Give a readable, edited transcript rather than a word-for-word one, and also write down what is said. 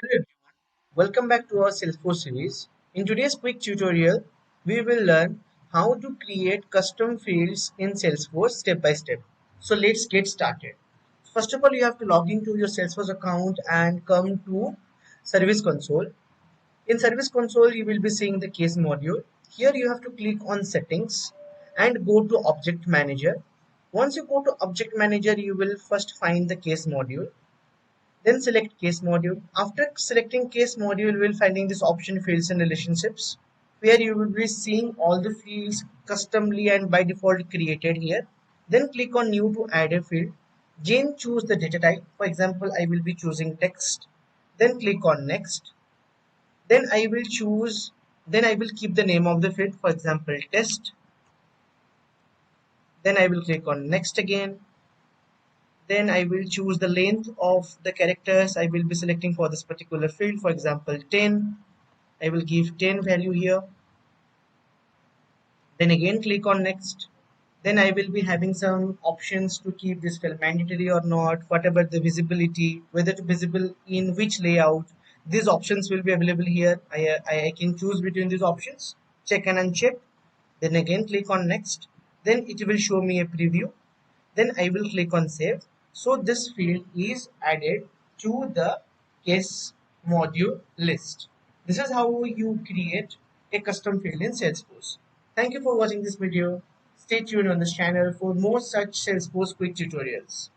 everyone, welcome back to our Salesforce series. In today's quick tutorial, we will learn how to create custom fields in Salesforce step by step. So let's get started. First of all, you have to log into your Salesforce account and come to Service Console. In Service Console, you will be seeing the case module. Here you have to click on Settings and go to Object Manager. Once you go to Object Manager, you will first find the case module. Then select case module. After selecting case module, you will finding this option fields and relationships where you will be seeing all the fields customly and by default created here. Then click on new to add a field. Then choose the data type. For example, I will be choosing text. Then click on next. Then I will keep the name of the field, for example, test. Then I will click on next again. Then I will choose the length of the characters I will be selecting for this particular field, for example 10. I will give 10 value here. Then again click on next. Then I will be having some options to keep this field mandatory or not, whatever the visibility, whether to visible in which layout. These options will be available here. I can choose between these options, check and uncheck. Then again click on next. Then it will show me a preview. Then I will click on save. So this field is added to the case module list. This is how you create a custom field in Salesforce. Thank you for watching this video. Stay tuned on this channel for more such Salesforce quick tutorials.